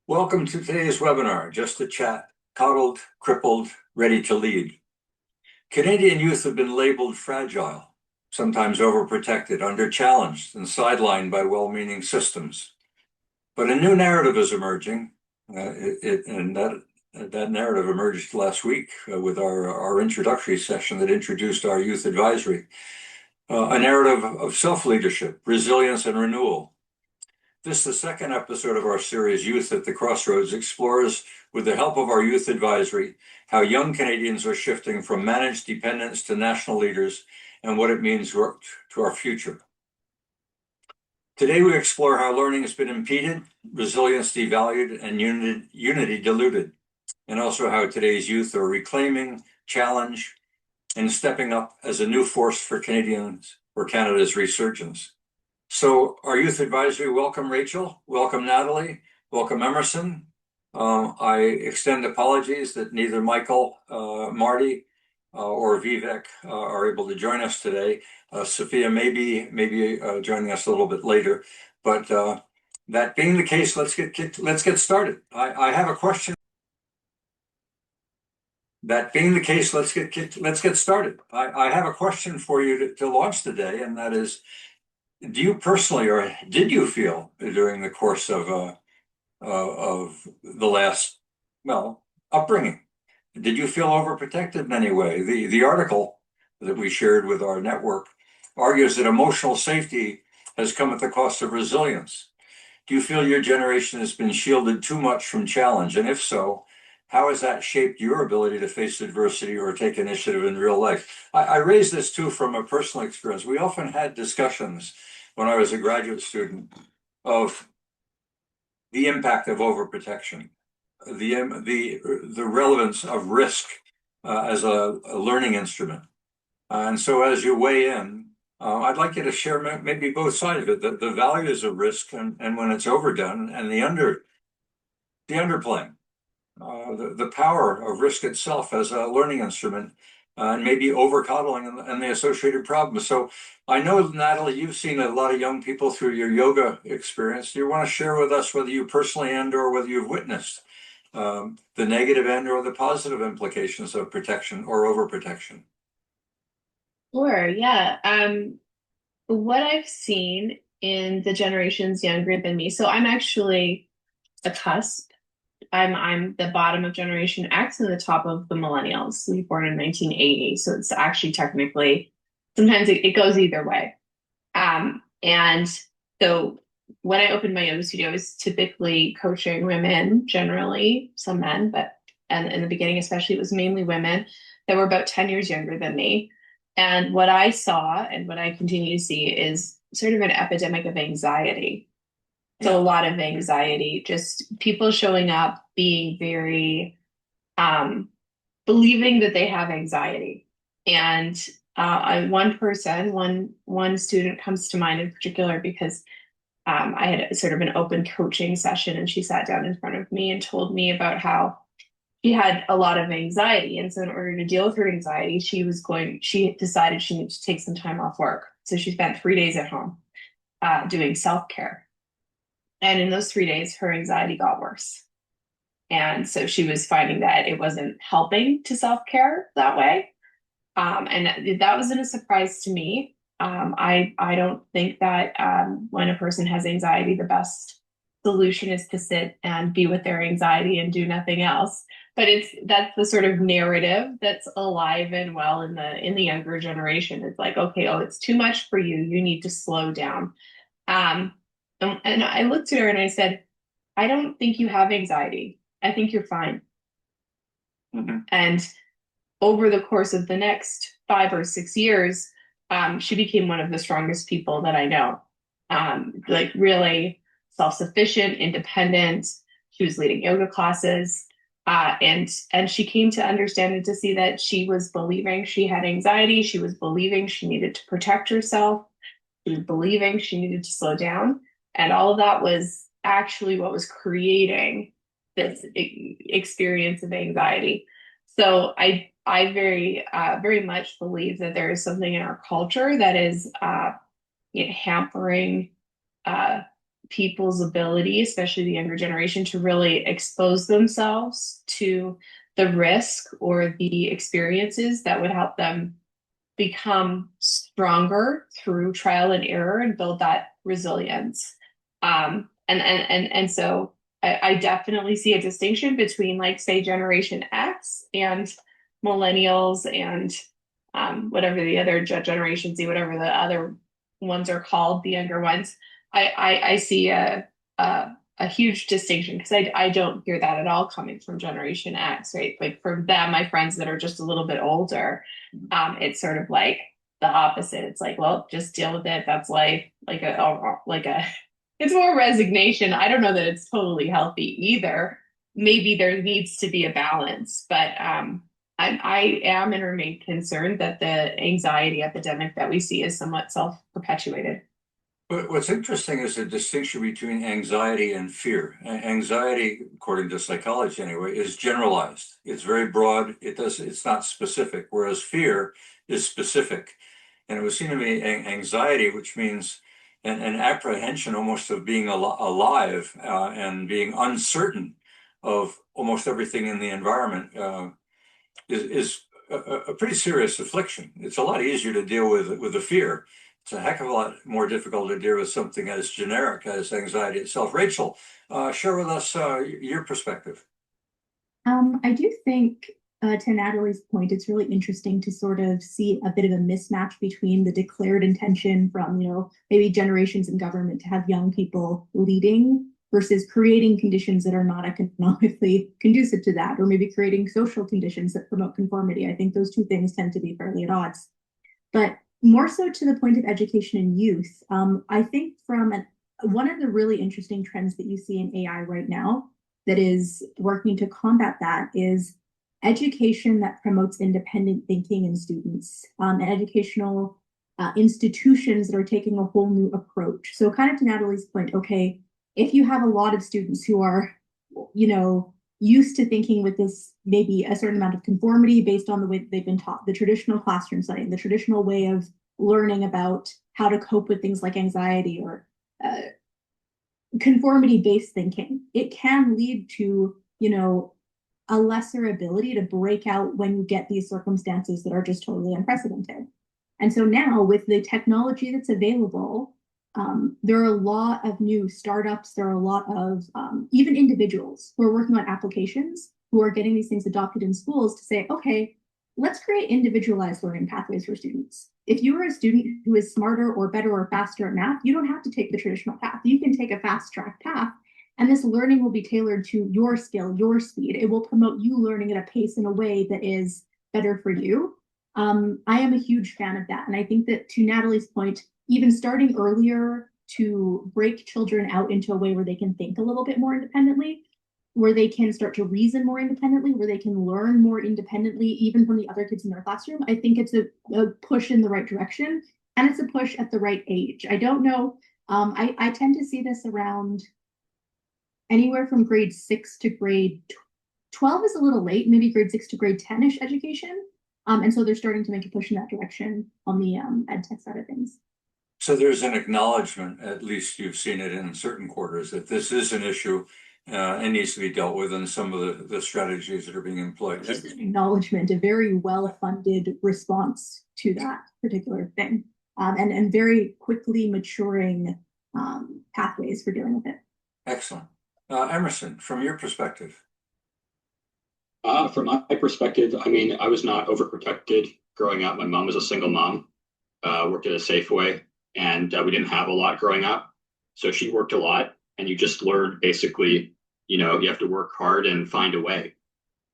Welcome to today's webinar, Just a Chat, Coddled, Crippled, Ready to Lead. Canadian youth have been labeled fragile, sometimes overprotected, under-challenged, and sidelined by well-meaning systems. But a new narrative is emerging, and that narrative emerged last week with our introductory session that introduced our youth advisory, a narrative of self-leadership, resilience, and renewal. This, the second episode of our series, Youth at the Crossroads, explores, with the help of our youth advisory, how young Canadians are shifting from managed dependence to national leaders and what it means to our future. Today, we explore how learning has been impeded, resilience devalued, and unity diluted, and also how today's youth are reclaiming, challenge, and stepping up as a new force for Canada's resurgence. So our youth advisory, welcome Rachel, welcome Natalie, welcome Emerson. I extend apologies that neither Michael, Marty, or Vivek are able to join us today. Sophia may be joining us a little bit later, but that being the case, let's get started. I have a question. That being the case, let's get started. I have a question for you to launch today, and that is, do you personally, or did you feel during the course of the last, upbringing, did you feel overprotected in any way? The article that we shared with our network argues that emotional safety has come at the cost of resilience. Do you feel your generation has been shielded too much from challenge? And if so, how has that shaped your ability to face adversity or take initiative in real life? I raise this too from a personal experience. We often had discussions when I was a graduate student of the impact of overprotection, the relevance of risk as a learning instrument. And so as you weigh in, I'd like you to share maybe both sides of it, the values of risk and when it's overdone, and the underplaying, the power of risk itself as a learning instrument, and maybe over-coddling and the associated problems. So I know, Natalie, you've seen a lot of young people through your yoga experience. Do you want to share with us whether you personally and or whether you've witnessed the negative end or the positive implications of protection or overprotection? Sure, yeah. What I've seen in the generations younger than me, so I'm actually a cusp. I'm the bottom of Generation X and the top of the millennials. We were born in 1980, so it's actually technically sometimes it goes either way. And so when I opened my yoga studio, I was typically coaching women, generally some men, but and in the beginning, especially, it was mainly women that were about 10 years younger than me. And what I saw and what I continue to see is sort of an epidemic of anxiety. So a lot of anxiety, just people showing up being very believing that they have anxiety. And one student comes to mind in particular because I had sort of an open coaching session, and she sat down in front of me and told me about how she had a lot of anxiety. And so in order to deal with her anxiety, she decided she needed to take some time off work. So she spent 3 days at home doing self-care. And in those 3 days, her anxiety got worse. And so she was finding that it wasn't helping to self-care that way. And that wasn't a surprise to me. I don't think that when a person has anxiety, the best solution is to sit and be with their anxiety and do nothing else. But that's the sort of narrative that's alive and well in the younger generation. It's like, okay, oh, it's too much for you. You need to slow down. And I looked at her and I said, I don't think you have anxiety. I think you're fine. Mm-hmm. And over the course of the next 5 or 6 years, she became one of the strongest people that I know. Like really self-sufficient, independent. She was leading yoga classes. And she came to understand and to see that she was believing she had anxiety. She was believing she needed to protect herself. She was believing she needed to slow down. And all of that was actually what was creating this experience of anxiety. So I very much believe that there is something in our culture that is hampering people's ability, especially the younger generation, to really expose themselves to the risk or the experiences that would help them become stronger through trial and error and build that resilience. And so I definitely see a distinction between, like, say, Generation X and millennials and whatever the other Generation Z, whatever the other ones are called, the younger ones. I see a huge distinction because I don't hear that at all coming from Generation X, right? Like, from them, my friends that are just a little bit older, it's sort of like the opposite. It's like, well, just deal with it. That's life. It's more resignation. I don't know that it's totally healthy either. Maybe there needs to be a balance, but I am and remain concerned that the anxiety epidemic that we see is somewhat self-perpetuated. But what's interesting is the distinction between anxiety and fear. Anxiety, according to psychology anyway, is generalized. It's very broad. It's not specific, whereas fear is specific. And it would seem to me anxiety, which means an apprehension almost of being alive and being uncertain of almost everything in the environment, is a pretty serious affliction. It's a lot easier to deal with the fear. It's a heck of a lot more difficult to deal with something as generic as anxiety itself. Rachel, share with us your perspective. I do think, to Natalie's point, it's really interesting to sort of see a bit of a mismatch between the declared intention from, maybe generations in government to have young people leading versus creating conditions that are not economically conducive to that, or maybe creating social conditions that promote conformity. I think those two things tend to be fairly at odds. But more so to the point of education and youth, I think one of the really interesting trends that you see in AI right now that is working to combat that is education that promotes independent thinking in students, and educational institutions that are taking a whole new approach. So kind of to Natalie's point, okay, if you have a lot of students who are, used to thinking with this, maybe a certain amount of conformity based on the way that they've been taught, the traditional classroom setting, the traditional way of learning about how to cope with things like anxiety or conformity-based thinking, it can lead to, a lesser ability to break out when you get these circumstances that are just totally unprecedented. And so now, with the technology that's available, there are a lot of new startups, there are a lot of even individuals who are working on applications who are getting these things adopted in schools to say, okay, let's create individualized learning pathways for students. If you are a student who is smarter or better or faster at math, you don't have to take the traditional path. You can take a fast track path, and this learning will be tailored to your skill, your speed. It will promote you learning at a pace in a way that is better for you. I am a huge fan of that. And I think that, to Natalie's point, even starting earlier to break children out into a way where they can think a little bit more independently, where they can start to reason more independently, where they can learn more independently, even from the other kids in their classroom, I think it's a push in the right direction, and it's a push at the right age. I don't know. I tend to see this around anywhere from grade 6 to grade 12 is a little late, maybe grade 6 to grade 10-ish education. And so they're starting to make a push in that direction on the ed tech side of things. So there's an acknowledgement, at least you've seen it in certain quarters, that this is an issue and needs to be dealt with in some of the strategies that are being employed. Just an acknowledgement, a very well-funded response to that particular thing, and very quickly maturing pathways for dealing with it. Excellent. Emerson, from your perspective. From my perspective, I was not overprotected growing up. My mom was a single mom, worked at a Safeway, and we didn't have a lot growing up. So she worked a lot, and you just learned basically, you have to work hard and find a way.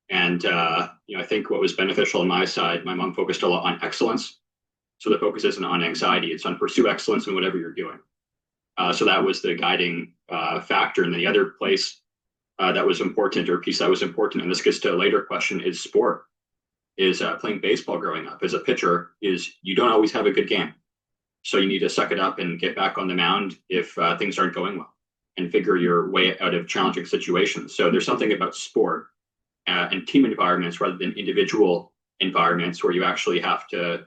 And, I think what was beneficial on my side, my mom focused a lot on excellence. So the focus isn't on anxiety, it's on pursue excellence in whatever you're doing. So that was the guiding factor. And the other place that was important, or piece that was important, and this gets to a later question, is sport. Is playing baseball growing up as a pitcher, is you don't always have a good game. So you need to suck it up and get back on the mound if things aren't going well, and figure your way out of challenging situations. So there's something about sport and team environments rather than individual environments where you actually have to,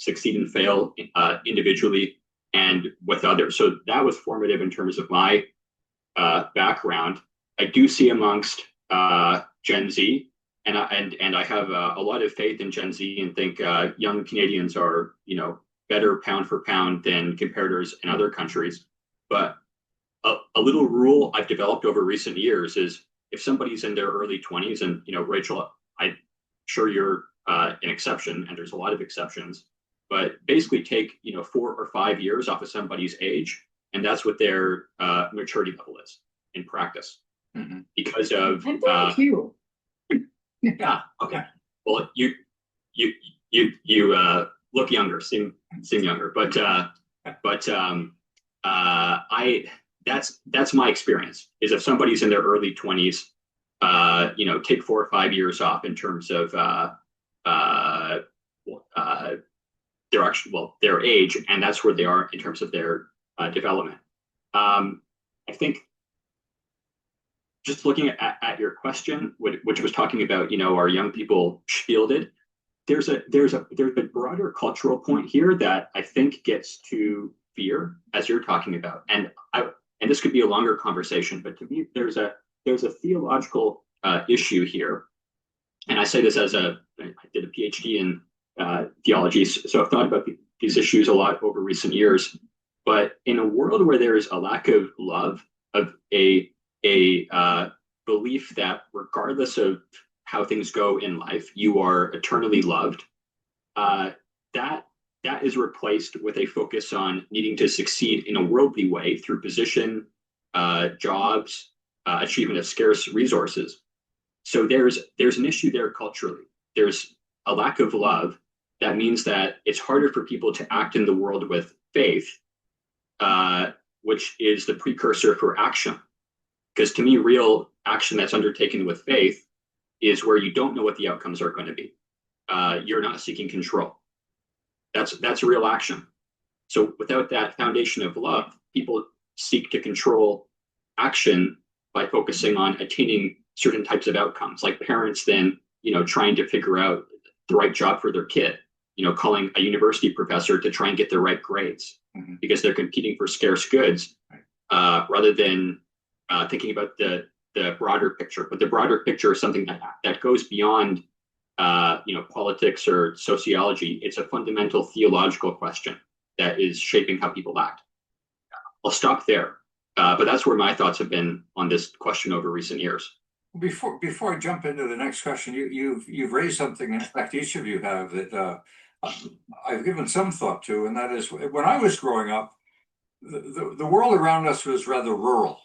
succeed and fail individually and with others. So that was formative in terms of my background. I do see amongst Gen Z, and I have a lot of faith in Gen Z, and think young Canadians are, better pound for pound than comparators in other countries. But a little rule I've developed over recent years is, if somebody's in their early 20s, and Rachel, I'm sure you're an exception, and there's a lot of exceptions, but basically take 4 or 5 years off of somebody's age, and that's what their maturity level is in practice. Mm-hmm. Because of I'm 32. yeah, okay. Well, you look younger, seem younger, but that's my experience. Is if somebody's in their early 20s, take 4 or 5 years off in terms of their age, and that's where they are in terms of their development. I think, just looking at your question, which was talking about, are young people shielded? There's a broader cultural point here that I think gets to fear, as you're talking about, and this could be a longer conversation, but to me, there's a theological issue here, and I say this as I did a PhD in theology, so I've thought about these issues a lot over recent years. But in a world where there is a lack of love, of a belief that regardless of how things go in life, you are eternally loved, that is replaced with a focus on needing to succeed in a worldly way through position, jobs, achievement of scarce resources. So there's an issue there culturally. There's a lack of love. That means that it's harder for people to act in the world with faith, which is the precursor for action. Because to me, real action that's undertaken with faith is where you don't know what the outcomes are going to be. You're not seeking control. That's real action. So without that foundation of love, people seek to control action by focusing on attaining certain types of outcomes, like parents then, trying to figure out the right job for their kid, calling a university professor to try and get the right grades, mm-hmm. because they're competing for scarce goods, rather than thinking about the broader picture. But the broader picture is something that goes beyond politics or sociology. It's a fundamental theological question that is shaping how people act. I'll stop there, but that's where my thoughts have been on this question over recent years. Before I jump into the next question, you've raised something, in fact, each of you have, that I've given some thought to, and that is, when I was growing up, the world around us was rather rural.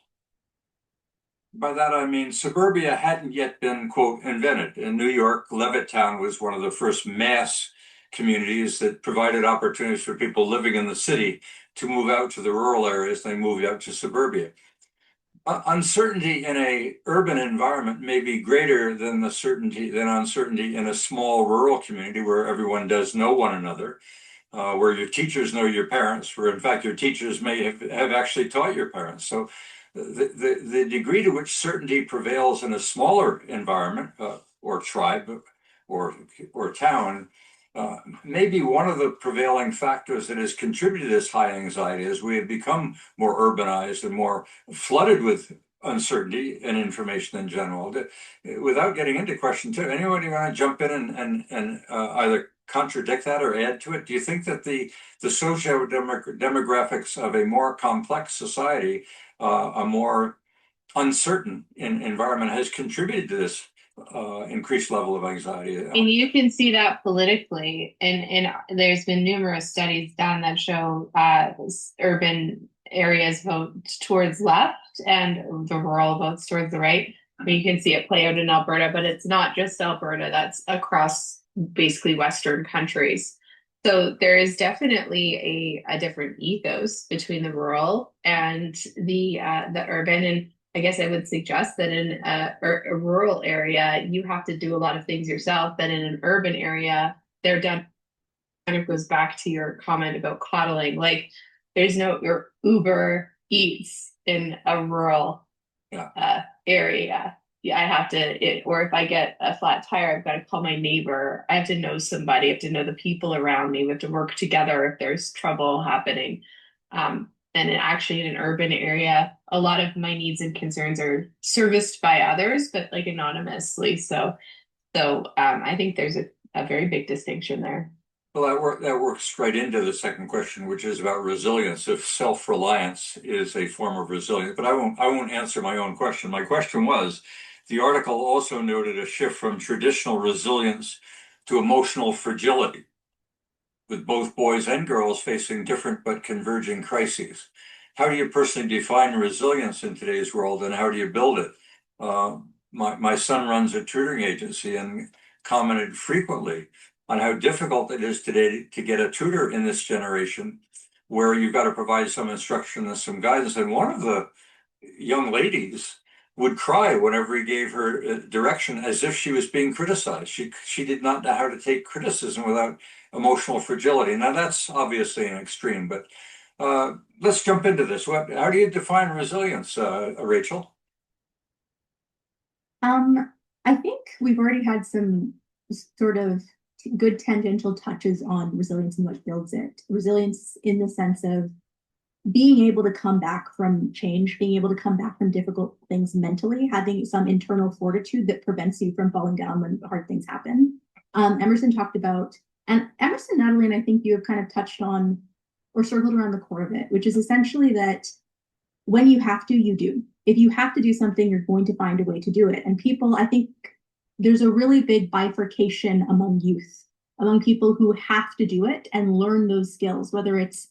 By that I mean suburbia hadn't yet been, quote, invented. In New York, Levittown was one of the first mass communities that provided opportunities for people living in the city to move out to the rural areas. They moved out to suburbia. Uncertainty in a urban environment may be greater than uncertainty in a small rural community where everyone does know one another, where your teachers know your parents, where in fact your teachers may have actually taught your parents. So the degree to which certainty prevails in a smaller environment, or tribe, or town, may be one of the prevailing factors that has contributed to this high anxiety as we have become more urbanized and more flooded with uncertainty and information in general. Without getting into question two, anybody want to jump in and either contradict that or add to it? Do you think that the socio-demographics of a more complex society, a more uncertain environment, has contributed to this increased level of anxiety? And you can see that politically, and there's been numerous studies done that show urban areas vote towards left and the rural votes towards the right. I mean, you can see it play out in Alberta, but it's not just Alberta, that's across basically Western countries. So there is definitely a different ethos between the rural and the urban. And I guess I would suggest that in a rural area, you have to do a lot of things yourself. But in an urban area, they're done. Kind of goes back to your comment about coddling. Like, there's no your Uber Eats in a rural area. Yeah, I have to, or if I get a flat tire, I've got to call my neighbor. I have to know somebody. I have to know the people around me. We have to work together if there's trouble happening. And actually in an urban area, a lot of my needs and concerns are serviced by others, but like anonymously. So I think there's a very big distinction there. Well, that works right into the second question, which is about resilience. If self-reliance is a form of resilience, but I won't answer my own question. My question was, the article also noted a shift from traditional resilience to emotional fragility, with both boys and girls facing different but converging crises. How do you personally define resilience in today's world, and how do you build it? My son runs a tutoring agency and commented frequently on how difficult it is today to get a tutor in this generation, where you've got to provide some instruction and some guidance. And one of the young ladies would cry whenever he gave her direction, as if she was being criticized. She did not know how to take criticism without emotional fragility. Now that's obviously an extreme, but let's jump into this. How do you define resilience, Rachel? I think we've already had some sort of good tangential touches on resilience and what builds it. Resilience in the sense of being able to come back from change, being able to come back from difficult things mentally, having some internal fortitude that prevents you from falling down when hard things happen. Emerson talked about, and Emerson, Natalie, and I think you have kind of touched on or circled around the core of it, which is essentially that when you have to, you do. If you have to do something, you're going to find a way to do it. And people, I think there's a really big bifurcation among youth, among people who have to do it and learn those skills, whether it's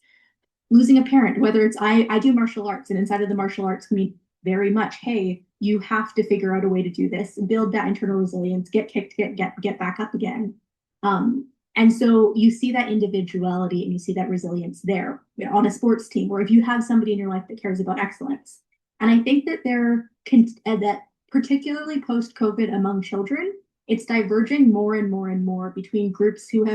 losing a parent, whether it's I do martial arts, and inside of the martial arts community, very much, hey, you have to figure out a way to do this, build that internal resilience, get kicked, get back up again. And so you see that individuality and you see that resilience there, you know, on a sports team, or if you have somebody in your life that cares about excellence. And I think that that particularly post-COVID among children, it's diverging more and more and more between groups who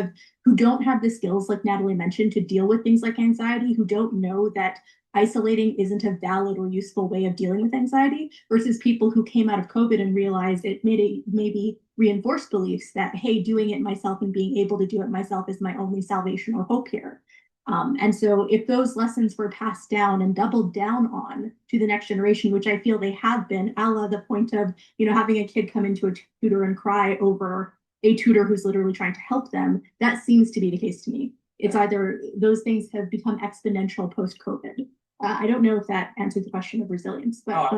don't have the skills, like Natalie mentioned, to deal with things like anxiety, who don't know that isolating isn't a valid or useful way of dealing with anxiety, versus people who came out of COVID and realized it maybe reinforced beliefs that, hey, doing it myself and being able to do it myself is my only salvation or hope here. And so if those lessons were passed down and doubled down on to the next generation, which I feel they have been, a la the point of, having a kid come into a tutor and cry over a tutor who's literally trying to help them, that seems to be the case to me. It's either those things have become exponential post-COVID. I don't know if that answered the question of resilience, but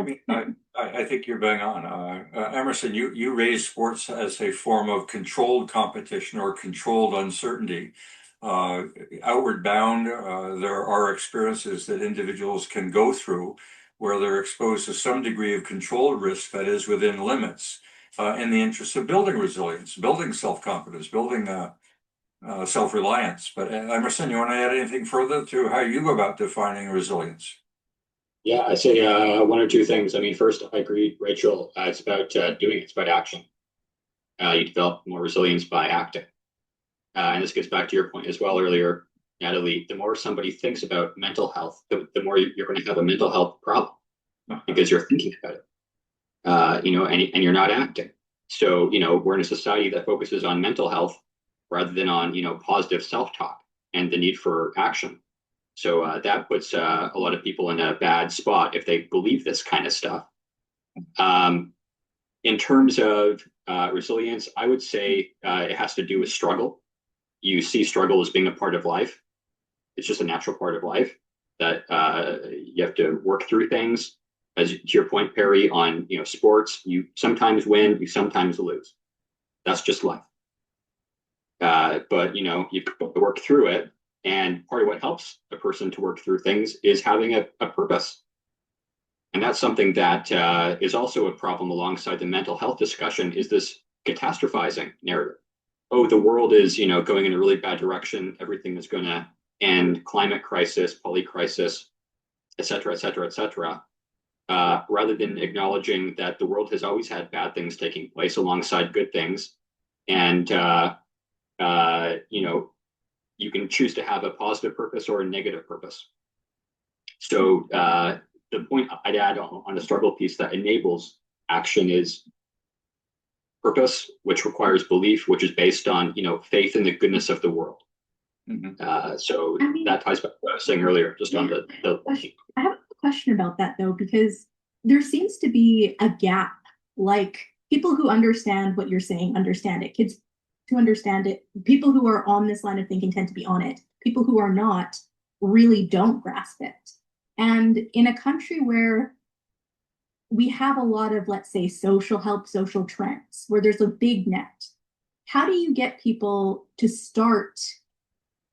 I think you're bang on. Emerson, you raise sports as a form of controlled competition or controlled uncertainty. Outward bound, there are experiences that individuals can go through where they're exposed to some degree of controlled risk that is within limits, in the interest of building resilience, building self-confidence, building self-reliance. But Emerson, you want to add anything further to how you go about defining resilience? Yeah, I say one or two things. I mean, first, I agree, Rachel. It's about doing it. It's about action. You develop more resilience by acting. And this gets back to your point as well earlier, Natalie. The more somebody thinks about mental health, the more you're going to have a mental health problem because you're thinking about it, and you're not acting. So, we're in a society that focuses on mental health rather than on, positive self-talk and the need for action. So that puts a lot of people in a bad spot if they believe this kind of stuff. In terms of resilience, I would say it has to do with struggle. You see struggle as being a part of life. It's just a natural part of life that you have to work through things. As to your point, Perry, on sports, you sometimes win, you sometimes lose. That's just life. But you've got to work through it. And part of what helps a person to work through things is having a purpose. And that's something that is also a problem alongside the mental health discussion, is this catastrophizing narrative. Oh, the world is, going in a really bad direction. Everything is going to end. Climate crisis, poly crisis, et cetera, et cetera, et cetera. Rather than acknowledging that the world has always had bad things taking place alongside good things. And, you can choose to have a positive purpose or a negative purpose. So the point I'd add on the struggle piece that enables action is purpose, which requires belief, which is based on, faith in the goodness of the world. So I mean- that ties back to what I was saying earlier, just on the I have a question about that though, because there seems to be a gap. Like people who understand what you're saying understand it. Kids who understand it, people who are on this line of thinking tend to be on it. People who are not really don't grasp it. And in a country where we have a lot of, let's say, social help, social trends, where there's a big net, how do you get people to start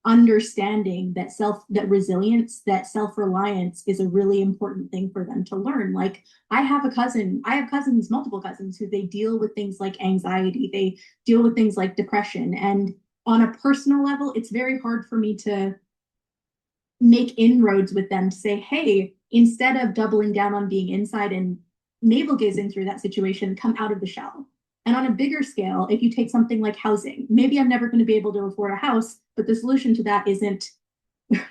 understanding that resilience, that self-reliance is a really important thing for them to learn? Like I have cousins, multiple cousins, who they deal with things like anxiety, they deal with things like depression. And on a personal level, it's very hard for me to make inroads with them to say, hey, instead of doubling down on being inside and navel gazing through that situation, come out of the shell. And on a bigger scale, if you take something like housing, maybe I'm never going to be able to afford a house, but the solution to that isn't,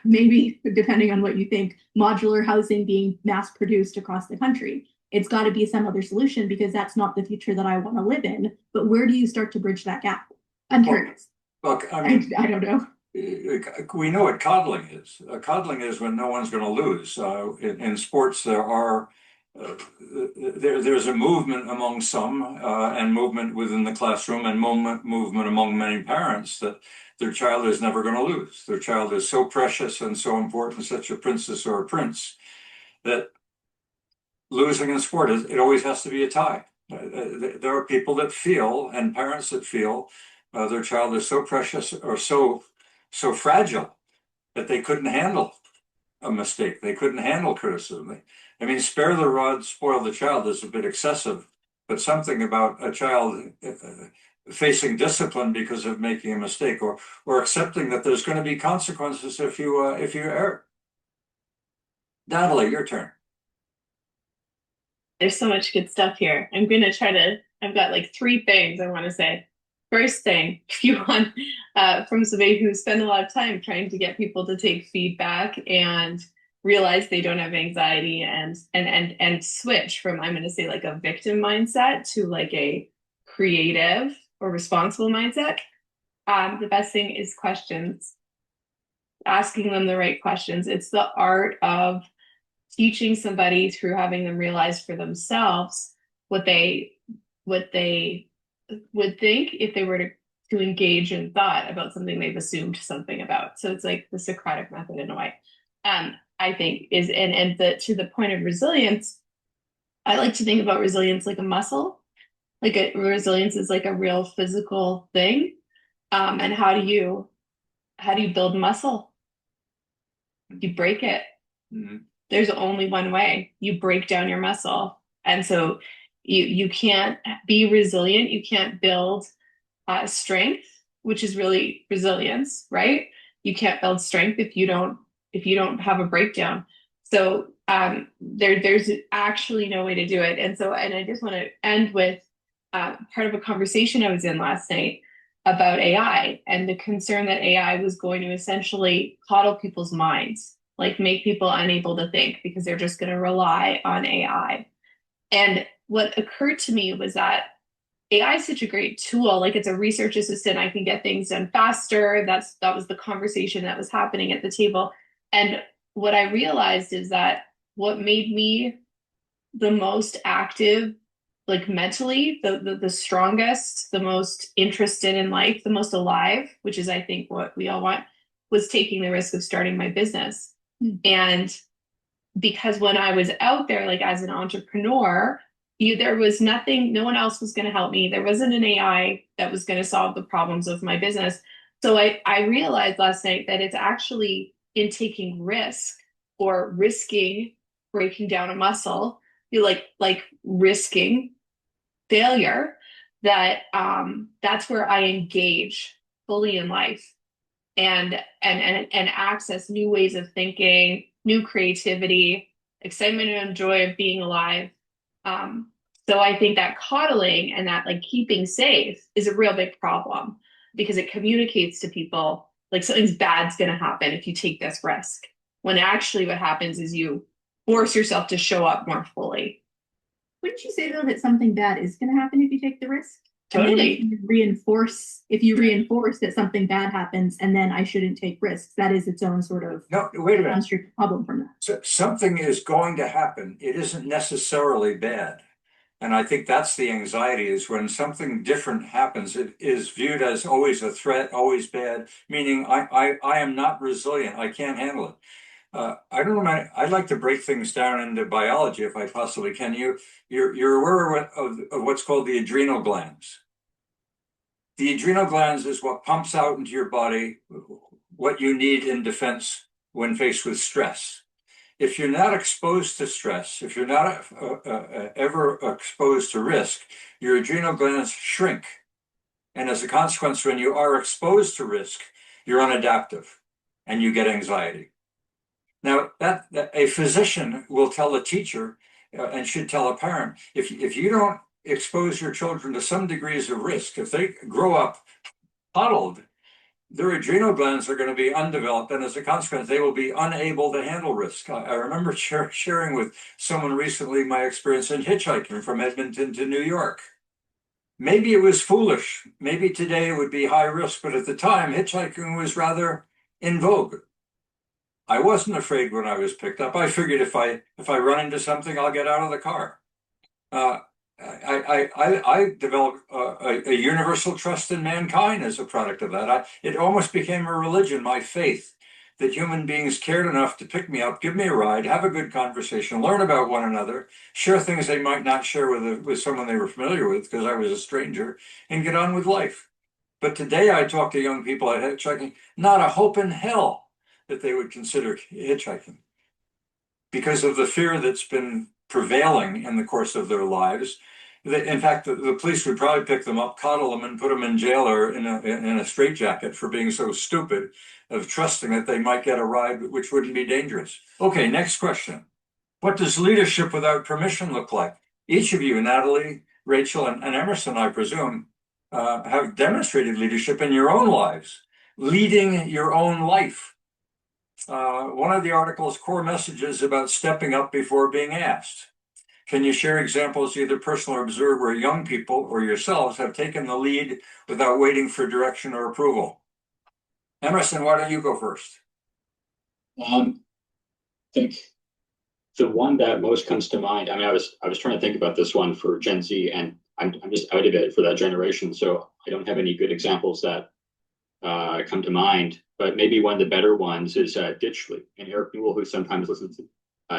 maybe depending on what you think, modular housing being mass produced across the country. It's got to be some other solution, because that's not the future that I want to live in. But where do you start to bridge that gap? I'm curious. Look, I mean, I don't know. we know what coddling is. Coddling is when no one's going to lose. In sports, there's a movement among some, and movement within the classroom, and movement among many parents that their child is never going to lose. Their child is so precious and so important, such a princess or a prince, that losing in sport it always has to be a tie. There are people that feel, and parents that feel, their child is so precious or so fragile that they couldn't handle a mistake. They couldn't handle criticism. I mean, spare the rod, spoil the child is a bit excessive, but something about a child facing discipline because of making a mistake, or accepting that there's going to be consequences if you err. Natalie, your turn. There's so much good stuff here. I've got like 3 things I want to say. First thing, if you want, from somebody who spent a lot of time trying to get people to take feedback and realize they don't have anxiety, and switch from, I'm going to say, like a victim mindset to like a creative or responsible mindset. The best thing is questions, asking them the right questions. It's the art of teaching somebody through having them realize for themselves what they would think if they were to engage in thought about something they've assumed something about. So it's like the Socratic method in a way. I think is, and to the point of resilience, I like to think about resilience like a muscle. Resilience is like a real physical thing. And how do you build muscle? You break it. Mm-hmm. There's only one way. You break down your muscle. And so you can't be resilient. You can't build strength, which is really resilience, right? You can't build strength if you don't have a breakdown. So there's actually no way to do it. And I just want to end with part of a conversation I was in last night about AI, and the concern that AI was going to essentially coddle people's minds, like make people unable to think because they're just going to rely on AI. And what occurred to me was that AI is such a great tool. Like, it's a research assistant. I can get things done faster. That was the conversation that was happening at the table. And what I realized is that what made me the most active, like mentally, the strongest, the most interested in life, the most alive, which is, I think, what we all want, was taking the risk of starting my business. And because when I was out there, like as an entrepreneur, there was nothing, no one else was going to help me. There wasn't an AI that was going to solve the problems of my business. So I realized last night that it's actually in taking risk, or risking breaking down a muscle, like risking failure, that's where I engage fully in life and access new ways of thinking, new creativity, excitement and joy of being alive. So I think that coddling and that like keeping safe is a real big problem, because it communicates to people like something's bad's going to happen if you take this risk, when actually what happens is you force yourself to show up more fully. Wouldn't you say though that something bad is going to happen if you take the risk? And then Totally. if you reinforce that something bad happens and then I shouldn't take risks, that is its own sort of No, wait a minute. downstream problem from that. So something is going to happen. It isn't necessarily bad. And I think that's the anxiety, is when something different happens, it is viewed as always a threat, always bad, meaning I am not resilient. I can't handle it. I don't know. I'd like to break things down into biology if I possibly can. You're aware of what's called the adrenal glands. The adrenal glands is what pumps out into your body what you need in defense when faced with stress. If you're not exposed to stress, if you're not ever exposed to risk, your adrenal glands shrink. And as a consequence, when you are exposed to risk, you're unadaptive and you get anxiety. Now, that a physician will tell a teacher and should tell a parent, if you don't expose your children to some degrees of risk, if they grow up coddled, their adrenal glands are going to be undeveloped, and as a consequence, they will be unable to handle risk. I remember sharing with someone recently my experience in hitchhiking from Edmonton to New York. Maybe it was foolish. Maybe today it would be high risk, but at the time, hitchhiking was rather in vogue. I wasn't afraid when I was picked up. I figured if I run into something, I'll get out of the car. I developed a universal trust in mankind as a product of that. It almost became a religion, my faith, that human beings cared enough to pick me up, give me a ride, have a good conversation, learn about one another, share things they might not share with someone they were familiar with because I was a stranger, and get on with life. But today I talk to young people at hitchhiking, not a hope in hell that they would consider hitchhiking because of the fear that's been prevailing in the course of their lives. In fact, the police would probably pick them up, coddle them, and put them in jail or in a straitjacket for being so stupid of trusting that they might get a ride which wouldn't be dangerous. Okay, next question. What does leadership without permission look like? Each of you, Natalie, Rachel, and Emerson, I presume, have demonstrated leadership in your own lives, leading your own life. One of the article's core messages about stepping up before being asked. Can you share examples, either personal or observed, where young people or yourselves have taken the lead without waiting for direction or approval? Emerson, why don't you go first? I think the one that most comes to mind, I mean, I was trying to think about this one for Gen Z, and I'm just out of it for that generation, so I don't have any good examples that come to mind. But maybe one of the better ones is Ditchley, and Eric Newell, who sometimes listens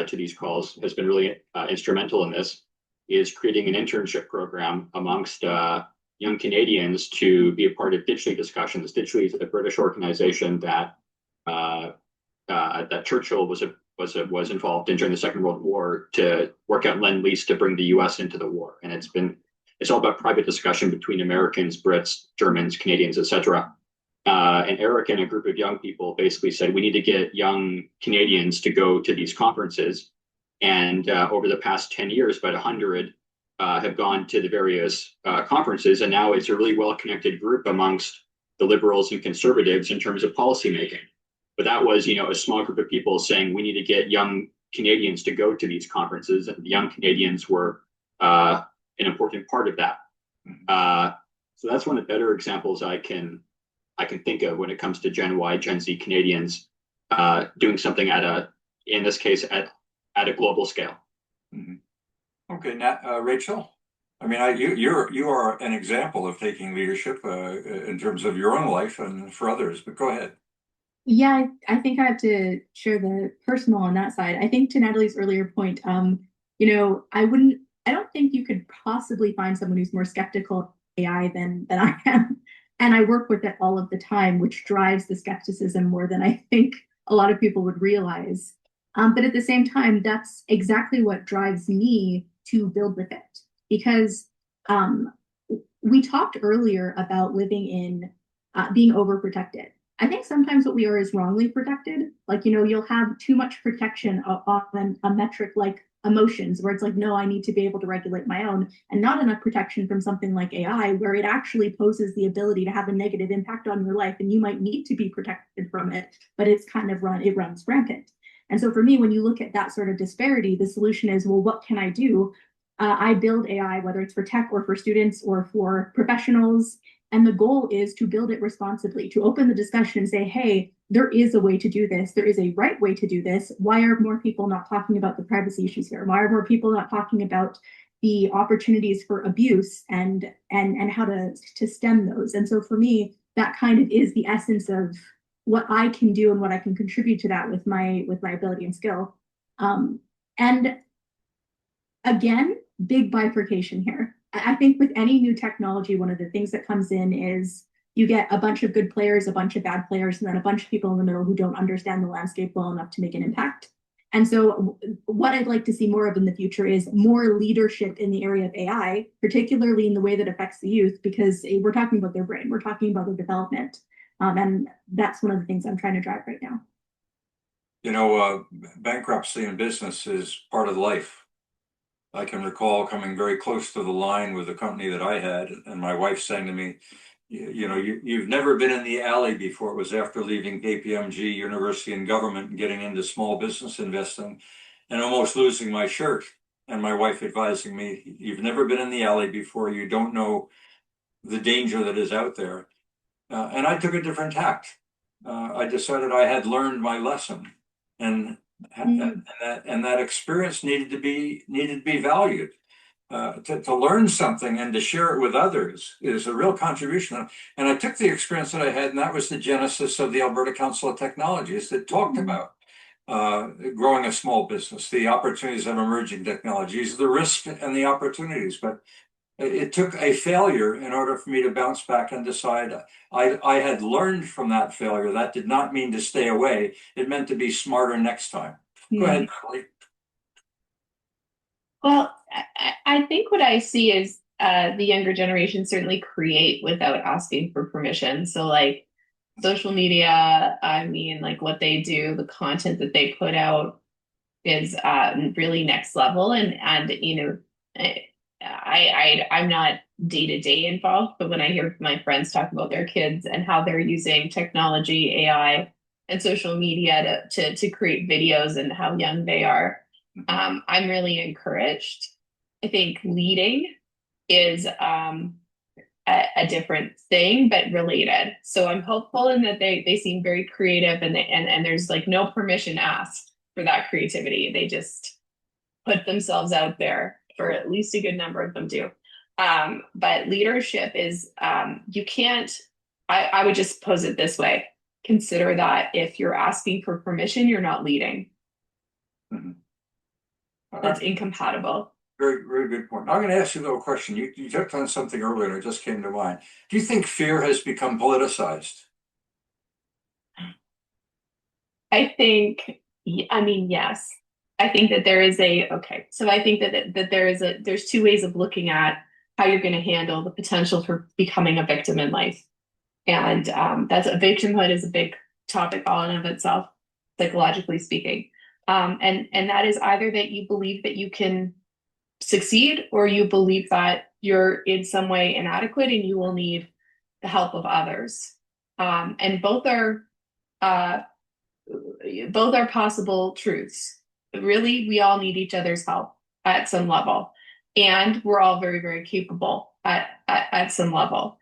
to these calls, has been really instrumental in this, is creating an internship program amongst young Canadians to be a part of Ditchley discussions. Ditchley is a British organization that that Churchill was involved in during the Second World War to work out Lend-Lease to bring the U.S. into the war, and it's all about private discussion between Americans, Brits, Germans, Canadians, etc. And Eric and a group of young people basically said, we need to get young Canadians to go to these conferences. And over the past 10 years, about 100 have gone to the various conferences. And now it's a really well-connected group amongst the liberals and conservatives in terms of policymaking. But that was, a small group of people saying, we need to get young Canadians to go to these conferences. And the young Canadians were an important part of that. So that's one of the better examples I can think of when it comes to Gen Y, Gen Z Canadians doing something in this case, at a global scale. Mm-hmm. Okay, now, Rachel. I mean, you are an example of taking leadership in terms of your own life and for others. But go ahead. Yeah, I think I have to share the personal on that side. I think to Natalie's earlier point, I don't think you could possibly find someone who's more skeptical of AI than I am. And I work with it all of the time, which drives the skepticism more than I think a lot of people would realize. But at the same time, that's exactly what drives me to build with it. Because we talked earlier about living in being overprotected. I think sometimes what we are is wrongly protected. Like, you'll have too much protection on a metric like emotions, where it's like, no, I need to be able to regulate my own, and not enough protection from something like AI, where it actually poses the ability to have a negative impact on your life, and you might need to be protected from it, but it runs rampant. And so for me, when you look at that sort of disparity, the solution is, well, what can I do? I build AI, whether it's for tech or for students or for professionals. And the goal is to build it responsibly, to open the discussion and say, hey, there is a way to do this. There is a right way to do this. Why are more people not talking about the privacy issues here? Why are more people not talking about the opportunities for abuse and how to stem those? And so for me, that kind of is the essence of what I can do and what I can contribute to that with my ability and skill. And again, big bifurcation here. I think with any new technology, one of the things that comes in is you get a bunch of good players, a bunch of bad players, and then a bunch of people in the middle who don't understand the landscape well enough to make an impact. And so what I'd like to see more of in the future is more leadership in the area of AI, particularly in the way that affects the youth, because we're talking about their brain, we're talking about their development. And that's one of the things I'm trying to drive right now. You know, bankruptcy in business is part of life. I can recall coming very close to the line with the company that I had, and my wife saying to me, you know, you've never been in the alley before. It was after leaving KPMG, University and Government, and getting into small business investing, and almost losing my shirt. And my wife advising me, you've never been in the alley before. You don't know the danger that is out there. And I took a different tact. I decided I had learned my lesson, and that experience needed to be valued. To learn something and to share it with others is a real contribution. And I took the experience that I had, and that was the genesis of the Alberta Council of Technologies that talked about growing a small business, the opportunities of emerging technologies, the risks and the opportunities. But it took a failure in order for me to bounce back and decide I had learned from that failure. That did not mean to stay away. It meant to be smarter next time. Go ahead, Natalie. Well, I think what I see is the younger generation certainly create without asking for permission. So like social media, I mean, like what they do, the content that they put out is really next level. And you know, I'm not day to day involved, but when I hear my friends talk about their kids and how they're using technology, AI, and social media to create videos and how young they are, I'm really encouraged. I think leading is a different thing, but related. So I'm hopeful in that they seem very creative and there's like no permission asked for that creativity. They just put themselves out there, for at least a good number of them do. But leadership is, you can't, I would just pose it this way. Consider that if you're asking for permission, you're not leading. Mm-hmm. That's incompatible. Very, very good point. I'm going to ask you a little question. You touched on something earlier and it just came to mind. Do you think fear has become politicized? I mean, yes. I think that there is so I think that there's two ways of looking at how you're going to handle the potential for becoming a victim in life. And that's victimhood is a big topic all in of itself, psychologically speaking. And that is either that you believe that you can succeed or you believe that you're in some way inadequate and you will need the help of others. And both are possible truths. Really, we all need each other's help at some level. And we're all very, very capable at some level.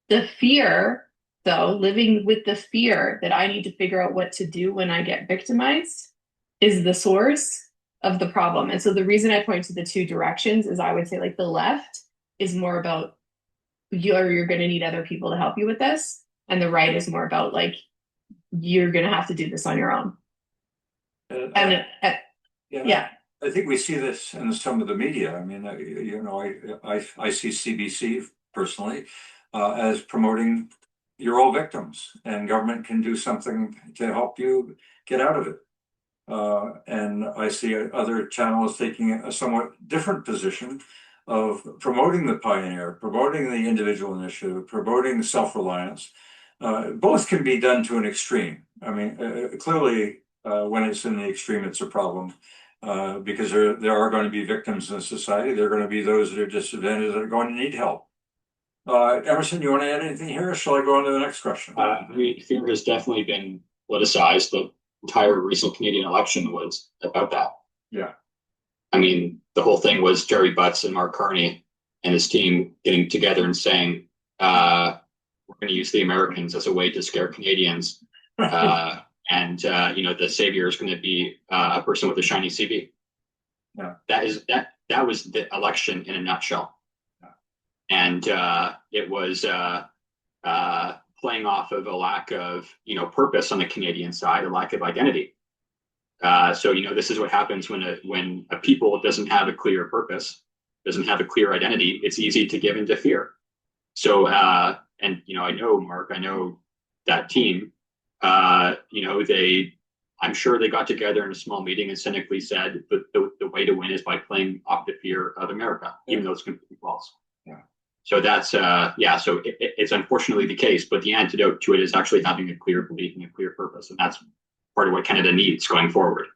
The fear, though, living with the fear that I need to figure out what to do when I get victimized is the source of the problem. And so the reason I point to the two directions is I would say like the left is more about you're going to need other people to help you with this. And the right is more about like, you're going to have to do this on your own. Yeah. I think we see this in some of the media. I mean, you know, I see CBC personally as promoting you're all victims and government can do something to help you get out of it. And I see other channels taking a somewhat different position of promoting the pioneer, promoting the individual initiative, promoting self-reliance. Both can be done to an extreme. I mean, clearly, when it's in the extreme, it's a problem because there are going to be victims in society. There are going to be those that are disadvantaged that are going to need help. Emerson, you want to add anything here, or shall I go on to the next question? I mean, fear has definitely been politicized. The entire recent Canadian election was about that. Yeah. I mean, the whole thing was Jerry Butts and Mark Carney and his team getting together and saying, we're going to use the Americans as a way to scare Canadians. And the savior is going to be a person with a shiny CV. Yeah. That was the election in a nutshell. Yeah. And it was playing off of a lack of purpose on the Canadian side, a lack of identity. So this is what happens when a people doesn't have a clear purpose, doesn't have a clear identity. It's easy to give into fear. So and I know Mark, I know that team. I'm sure they got together in a small meeting and cynically said, but the way to win is by playing off the fear of America, even though it's completely false. Yeah. So that's so it's unfortunately the case, but the antidote to it is actually having a clear belief and a clear purpose, and that's part of what Canada needs going forward.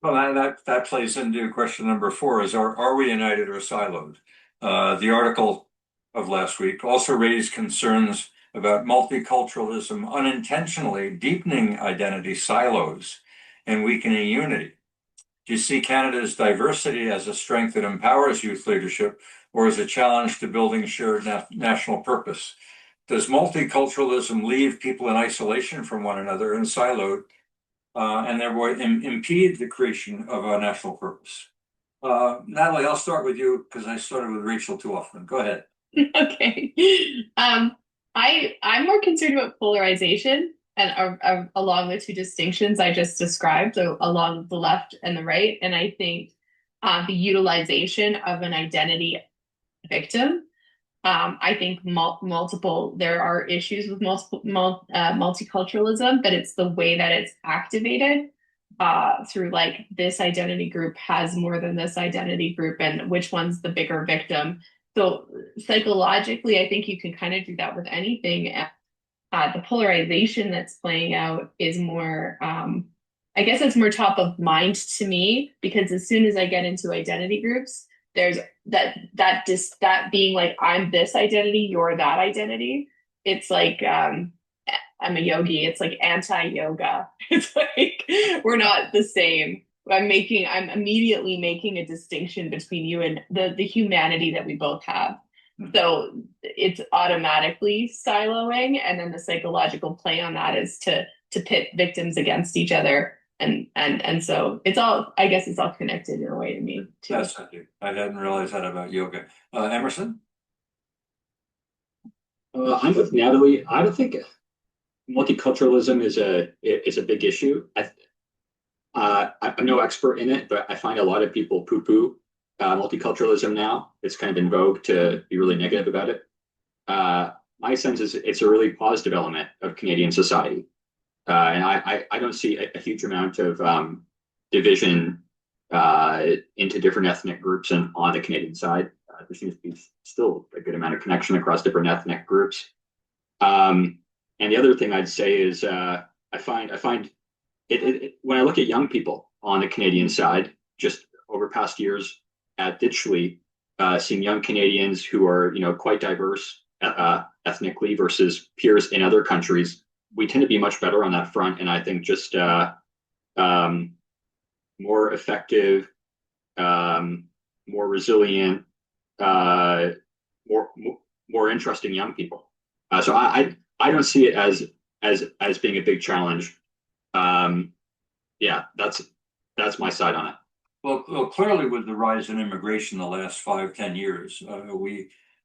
Well, that plays into question number 4: is are we united or siloed? The article of last week also raised concerns about multiculturalism unintentionally deepening identity silos and weakening unity. Do you see Canada's diversity as a strength that empowers youth leadership, or as a challenge to building shared national purpose? Does multiculturalism leave people in isolation from one another and siloed, and therefore impede the creation of a national purpose? Natalie, I'll start with you because I started with Rachel too often. Go ahead. Okay. I'm more concerned about polarization and along the two distinctions I just described, so along the left and the right. And I think the utilization of an identity victim. I think there are issues with multiculturalism, but it's the way that it's activated through like this identity group has more than this identity group, and which one's the bigger victim. So psychologically, I think you can kind of do that with anything. The polarization that's playing out is more, I guess it's more top of mind to me, because as soon as I get into identity groups, there's that being like, I'm this identity, you're that identity. It's like, I'm a yogi. It's like anti-yoga. It's like, we're not the same. I'm immediately making a distinction between you and the humanity that we both have. So it's automatically siloing, and then the psychological play on that is to pit victims against each other, and so it's all, I guess it's all connected in a way to me too. Yes, I hadn't realized that about yoga. Emerson? I'm with Natalie. I don't think multiculturalism is a big issue. I'm no expert in it, but I find a lot of people poo-poo multiculturalism now. It's kind of in vogue to be really negative about it. My sense is it's a really positive element of Canadian society. And I don't see a huge amount of division into different ethnic groups and on the Canadian side. There seems to be still a good amount of connection across different ethnic groups. And the other thing I'd say is I find it when I look at young people on the Canadian side, just over past years at Ditchley, seeing young Canadians who are quite diverse ethnically versus peers in other countries, we tend to be much better on that front. And I think just more effective, more resilient, more interesting young people. So I don't see it as being a big challenge. That's my side on it. Well, clearly with the rise in immigration the last 5-10 years,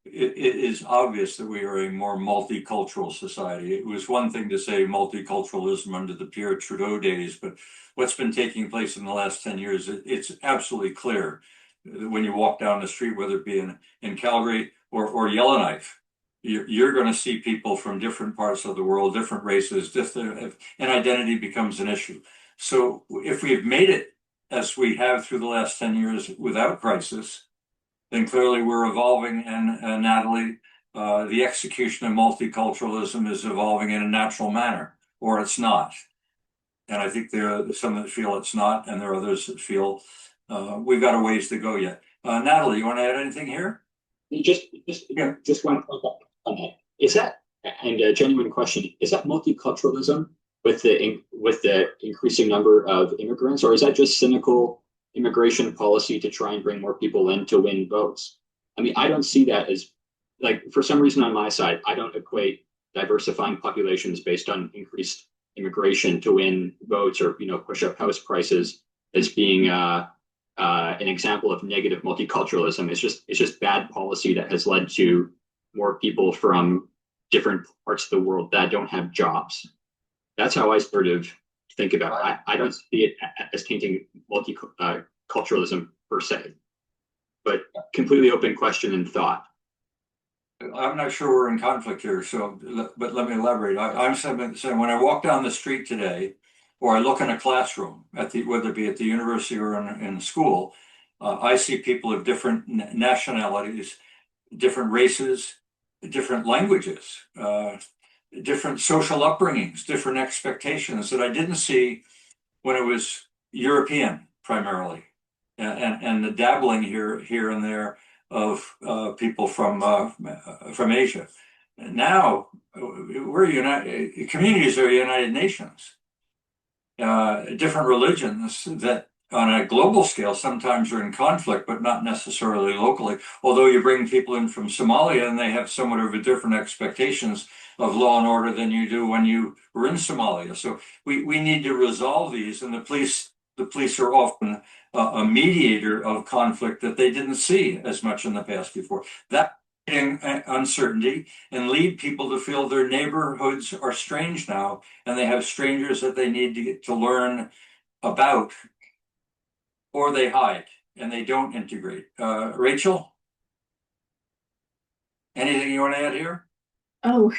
it is obvious that we are a more multicultural society. It was one thing to say multiculturalism under the Pierre Trudeau days, but what's been taking place in the last 10 years, it's absolutely clear that when you walk down the street, whether it be in Calgary or Yellowknife, you're going to see people from different parts of the world, different races, and identity becomes an issue. So if we've made it as we have through the last 10 years without crisis, then clearly we're evolving. And Natalie, the execution of multiculturalism is evolving in a natural manner, or it's not. And I think there are some that feel it's not, and there are others that feel we've got a ways to go yet. Natalie, you want to add anything here? Just one point on that. Is that, and a genuine question, is that multiculturalism with the increasing number of immigrants, or is that just cynical immigration policy to try and bring more people in to win votes. I mean, I don't see that as, like, for some reason on my side, I don't equate diversifying populations based on increased immigration to win votes or, push up house prices as being an example of negative multiculturalism. It's just bad policy that has led to more people from different parts of the world that don't have jobs. That's how I sort of think about it. I don't see it as tainting multiculturalism per se, but completely open question and thought. I'm not sure we're in conflict here, but let me elaborate. I'm saying when I walk down the street today, or I look in a classroom whether it be at the university or in school, I see people of different nationalities, different races, different languages, different social upbringings, different expectations that I didn't see when it was European primarily, and the dabbling here and there of people from Asia. Now we're united. Communities are United Nations. Different religions that on a global scale sometimes are in conflict, but not necessarily locally. Although you bring people in from Somalia and they have somewhat of a different expectations of law and order than you do when you were in Somalia. So we need to resolve these, and the police are often a mediator of conflict that they didn't see as much in the past before. That uncertainty and lead people to feel their neighborhoods are strange now, and they have strangers that they need to get to learn about, or they hide and they don't integrate. Rachel, anything you want to add here? Oh,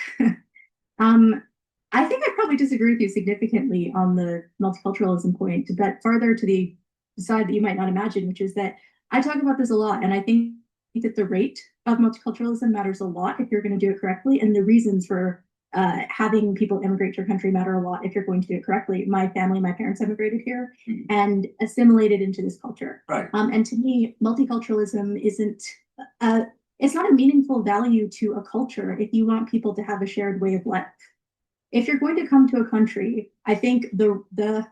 I think I probably disagree with you significantly on the multiculturalism point, but farther to the side that you might not imagine, which is that I talk about this a lot, and I think that the rate of multiculturalism matters a lot if you're going to do it correctly, and the reasons for having people immigrate to your country matter a lot if you're going to do it correctly. My family, my parents immigrated here and assimilated into this culture. Right. And to me, multiculturalism isn't it's not a meaningful value to a culture if you want people to have a shared way of life. If you're going to come to a country, I think the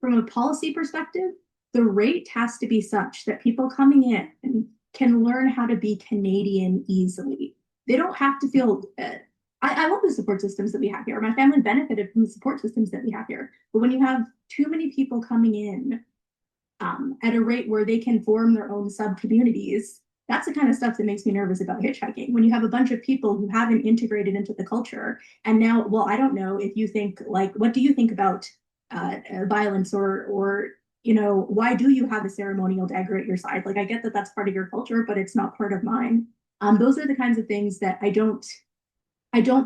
from a policy perspective, the rate has to be such that people coming in can learn how to be Canadian easily. They don't have to feel. I love the support systems that we have here. My family benefited from the support systems that we have here. But when you have too many people coming in at a rate where they can form their own sub-communities, that's the kind of stuff that makes me nervous about hitchhiking. When you have a bunch of people who haven't integrated into the culture, and now, well, I don't know if you think, like, what do you think about violence or why do you have a ceremonial dagger at your side? Like, I get that that's part of your culture, but it's not part of mine. Those are the kinds of things that I don't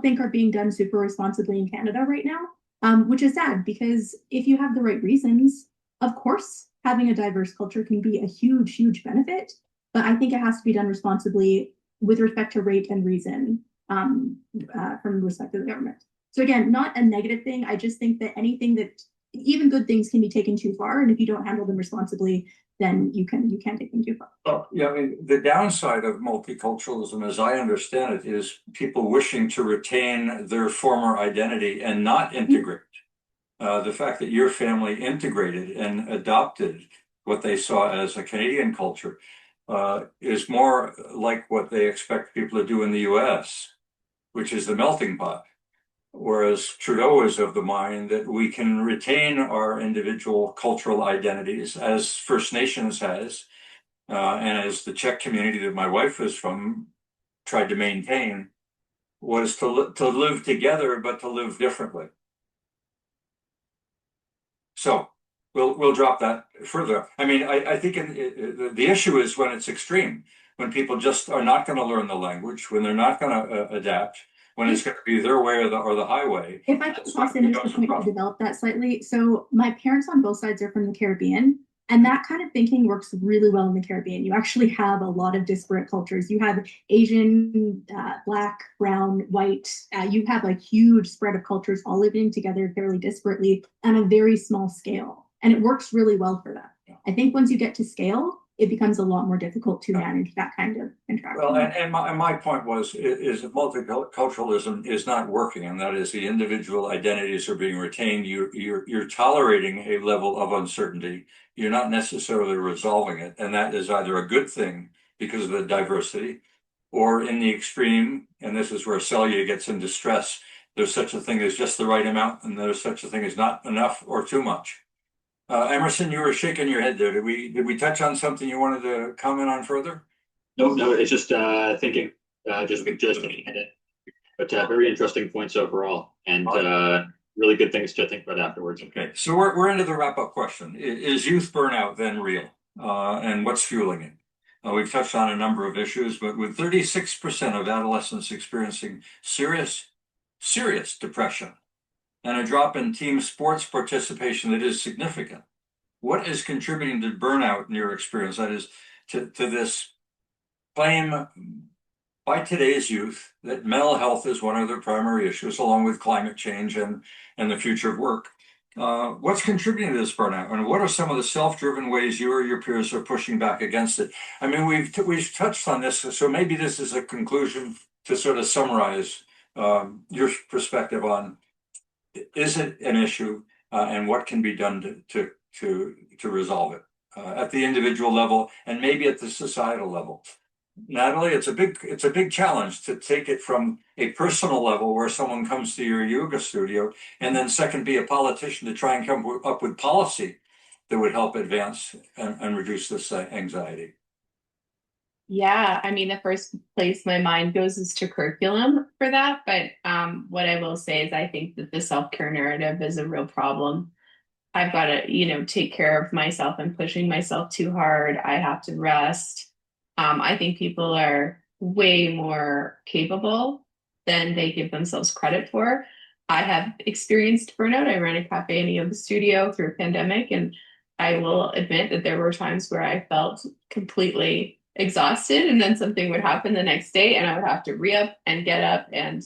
think are being done super responsibly in Canada right now, which is sad, because if you have the right reasons, of course, having a diverse culture can be a huge, huge benefit. But I think it has to be done responsibly with respect to rate and reason from the respect of the government. So again, not a negative thing. I just think that anything that, even good things, can be taken too far. And if you don't handle them responsibly, then you can't take them too far. Well, yeah, I mean, the downside of multiculturalism, as I understand it, is people wishing to retain their former identity and not integrate. The fact that your family integrated and adopted what they saw as a Canadian culture is more like what they expect people to do in the US, which is the melting pot. Whereas Trudeau is of the mind that we can retain our individual cultural identities, as First Nations has, and as the Czech community that my wife was from tried to maintain, was to live together, but to live differently. So we'll drop that further. I mean, I think the issue is when it's extreme, when people just are not going to learn the language, when they're not going to adapt, when it's going to be their way or the highway. If I can toss in just a point to develop that slightly. So my parents on both sides are from the Caribbean, and that kind of thinking works really well in the Caribbean. You actually have a lot of disparate cultures. You have Asian, Black, brown, white. You have a huge spread of cultures all living together fairly disparately on a very small scale. And it works really well for them. I think once you get to scale, it becomes a lot more difficult to manage that kind of interaction. Well, and my point is that multiculturalism is not working, and that is the individual identities are being retained. You're tolerating a level of uncertainty. You're not necessarily resolving it, and that is either a good thing because of the diversity, or in the extreme, and this is where Celia gets into stress. There's such a thing as just the right amount, and there's such a thing as not enough or too much. Emerson, you were shaking your head there. Did we touch on something you wanted to comment on further? No, it's just thinking, just thinking at it. But very interesting points overall, and really good things to think about afterwards. Okay, so we're into the wrap-up question. Is youth burnout then real? And what's fueling it? We've touched on a number of issues, but with 36% of adolescents experiencing serious depression and a drop in team sports participation that is significant, what is contributing to burnout in your experience? That is to this claim by today's youth that mental health is one of their primary issues, along with climate change and the future of work. What's contributing to this burnout, and what are some of the self-driven ways you or your peers are pushing back against it? I mean, we've touched on this, so maybe this is a conclusion to sort of summarize your perspective on, is it an issue, and what can be done to resolve it at the individual level and maybe at the societal level? Natalie, it's a big challenge to take it from a personal level where someone comes to your yoga studio, and then second, be a politician to try and come up with policy that would help advance and reduce this anxiety. Yeah, I mean, the first place my mind goes is to curriculum for that. But what I will say is I think that the self-care narrative is a real problem. I've got to, take care of myself. I'm pushing myself too hard. I have to rest. I think people are way more capable than they give themselves credit for. I have experienced burnout. I ran a cafe and a yoga studio through a pandemic, and I will admit that there were times where I felt completely exhausted, and then something would happen the next day, and I would have to re-up and get up and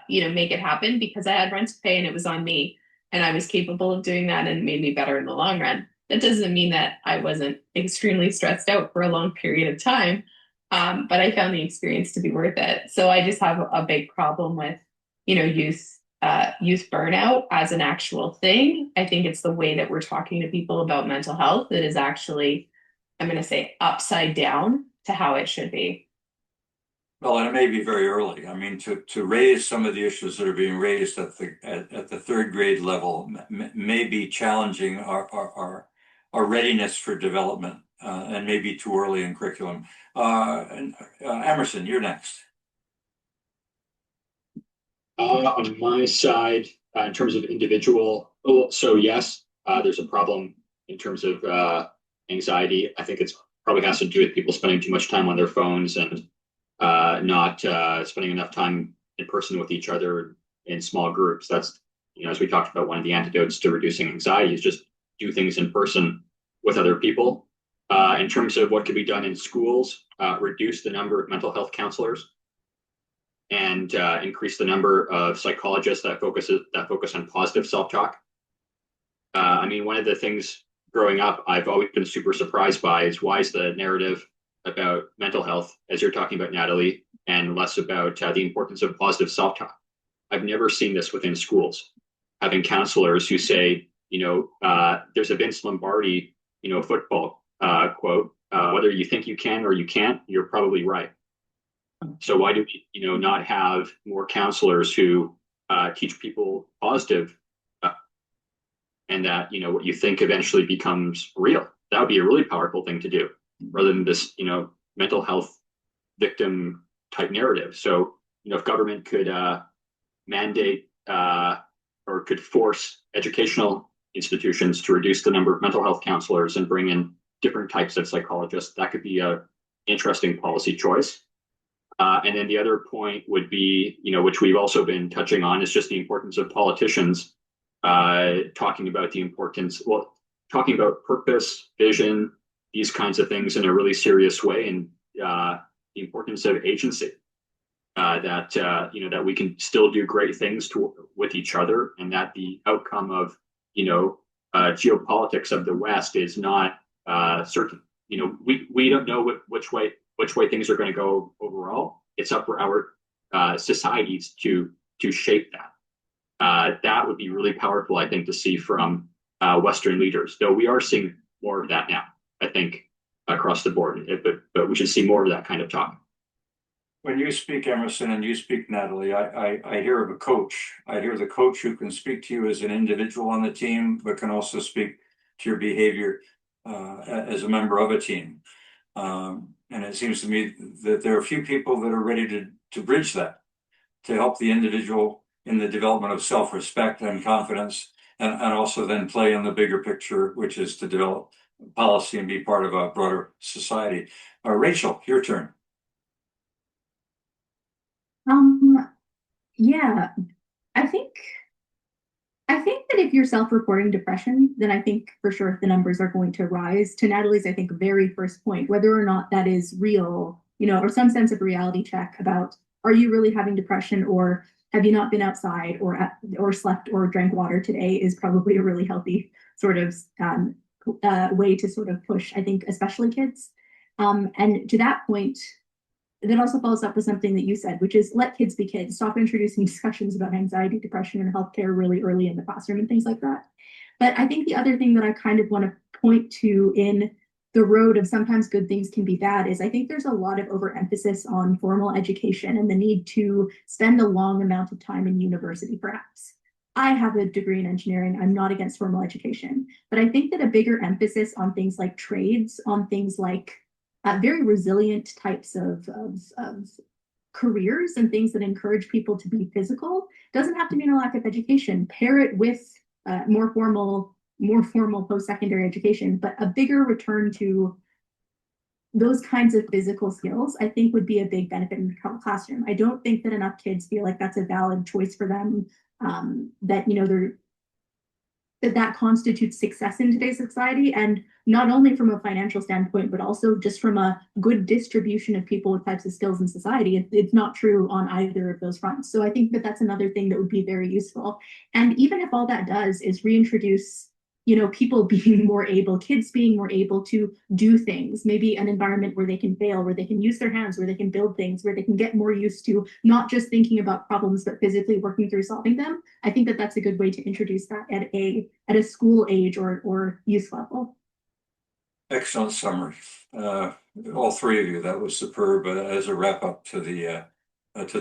make it happen because I had rent to pay and it was on me, and I was capable of doing that, and it made me better in the long run. That doesn't mean that I wasn't extremely stressed out for a long period of time, but I found the experience to be worth it. So I just have a big problem with, youth burnout as an actual thing. I think it's the way that we're talking to people about mental health that is actually, I'm going to say, upside down to how it should be. Well, and it may be very early. I mean, to raise some of the issues that are being raised at the third grade level may be challenging our readiness for development, and maybe too early in curriculum. Emerson, you're next. On my side, in terms of individual, so yes, there's a problem in terms of anxiety. I think it's probably has to do with people spending too much time on their phones and not spending enough time in person with each other in small groups. That's, as we talked about, one of the antidotes to reducing anxiety is just do things in person with other people. In terms of what could be done in schools, reduce the number of mental health counselors and increase the number of psychologists that focus on positive self-talk. I mean, one of the things growing up I've always been super surprised by is why is the narrative about mental health, as you're talking about, Natalie, and less about the importance of positive self-talk. I've never seen this within schools, having counselors who say, there's a Vince Lombardi, football quote, whether you think you can or you can't, you're probably right. So why do we, not have more counselors who teach people positive and that, what you think eventually becomes real? That would be a really powerful thing to do rather than this, mental health victim type narrative. So, if government could mandate or could force educational institutions to reduce the number of mental health counselors and bring in different types of psychologists, that could be a interesting policy choice. And then the other point would be, which we've also been touching on, is just the importance of politicians talking about purpose, vision, these kinds of things in a really serious way, and the importance of agency. That we can still do great things with each other, and that the outcome of geopolitics of the West is not certain. we don't know which way things are going to go overall. It's up for our societies to shape that. That would be really powerful, I think, to see from Western leaders. Though we are seeing more of that now, I think, across the board. But we should see more of that kind of talk. When you speak, Emerson, and you speak, Natalie, I hear of a coach. I hear the coach who can speak to you as an individual on the team, but can also speak to your behavior as a member of a team. And it seems to me that there are a few people that are ready to bridge that, to help the individual in the development of self-respect and confidence, and also then play in the bigger picture, which is to develop policy and be part of a broader society. Rachel, your turn. Yeah, I think that if you're self-reporting depression, then I think for sure the numbers are going to rise. To Natalie's, I think, very first point, whether or not that is real, or some sense of reality check about, are you really having depression, or have you not been outside or slept or drank water today, is probably a really healthy sort of way to sort of push, I think, especially kids. And to that point, that also follows up with something that you said, which is let kids be kids. Stop introducing discussions about anxiety, depression, and healthcare really early in the classroom and things like that. But I think the other thing that I kind of want to point to in the road of sometimes good things can be bad is I think there's a lot of overemphasis on formal education and the need to spend a long amount of time in university, perhaps. I have a degree in engineering. I'm not against formal education, but I think that a bigger emphasis on things like trades, on things like very resilient types of careers and things that encourage people to be physical doesn't have to mean a lack of education. Pair it with more formal post-secondary education, but a bigger return to those kinds of physical skills, I think, would be a big benefit in the classroom. I don't think that enough kids feel like that's a valid choice for them, that constitutes success in today's society, and not only from a financial standpoint, but also just from a good distribution of people with types of skills in society. It's not true on either of those fronts. So I think that that's another thing that would be very useful. And even if all that does is reintroduce, people being more able, kids being more able to do things, maybe an environment where they can fail, where they can use their hands, where they can build things, where they can get more used to not just thinking about problems, but physically working through solving them. I think that that's a good way to introduce that at a school age or youth level. Excellent summary. All three of you, that was superb as a wrap up to the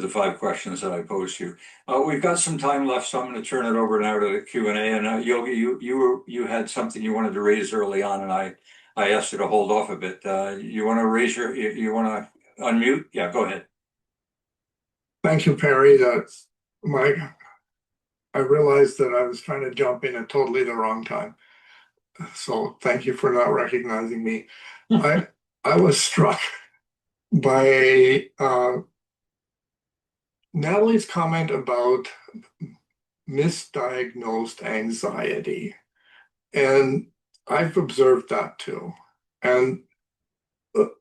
5 questions that I posed to you. We've got some time left, so I'm going to turn it over now to the Q&A. And Yogi, you had something you wanted to raise early on, and I asked you to hold off a bit. You want to you want to unmute? Yeah, go ahead. Thank you, Perry. I realized that I was trying to jump in at totally the wrong time. So thank you for not recognizing me. I was struck by Natalie's comment about misdiagnosed anxiety. And I've observed that too. And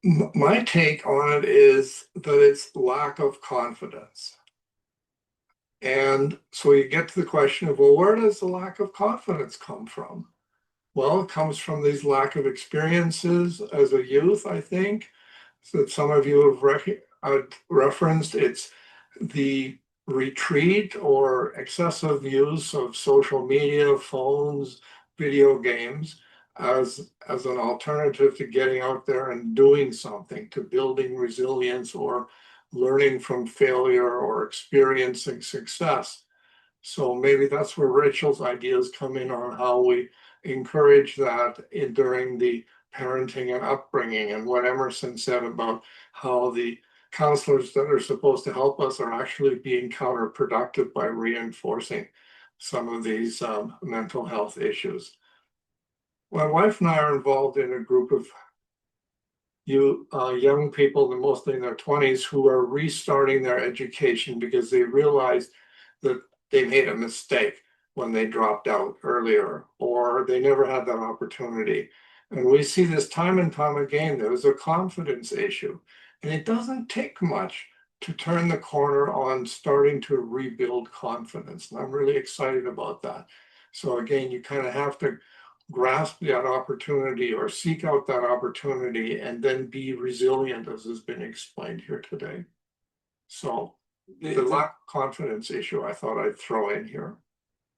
my take on it is that it's lack of confidence. And so you get to the question of, well, where does the lack of confidence come from? Well, it comes from these lack of experiences as a youth, I think, that some of you have referenced. It's the retreat or excessive use of social media, phones, video games as an alternative to getting out there and doing something, to building resilience or learning from failure or experiencing success. So maybe that's where Rachel's ideas come in on how we encourage that during the parenting and upbringing, and what Emerson said about how the counselors that are supposed to help us are actually being counterproductive by reinforcing some of these mental health issues. My wife and I are involved in a group of young people, mostly in their 20s, who are restarting their education because they realized that they made a mistake when they dropped out earlier, or they never had that opportunity. And we see this time and time again. There's a confidence issue. And it doesn't take much to turn the corner on starting to rebuild confidence. And I'm really excited about that. So again, you kind of have to grasp that opportunity or seek out that opportunity and then be resilient, as has been explained here today. So the lack of confidence issue, I thought I'd throw in here.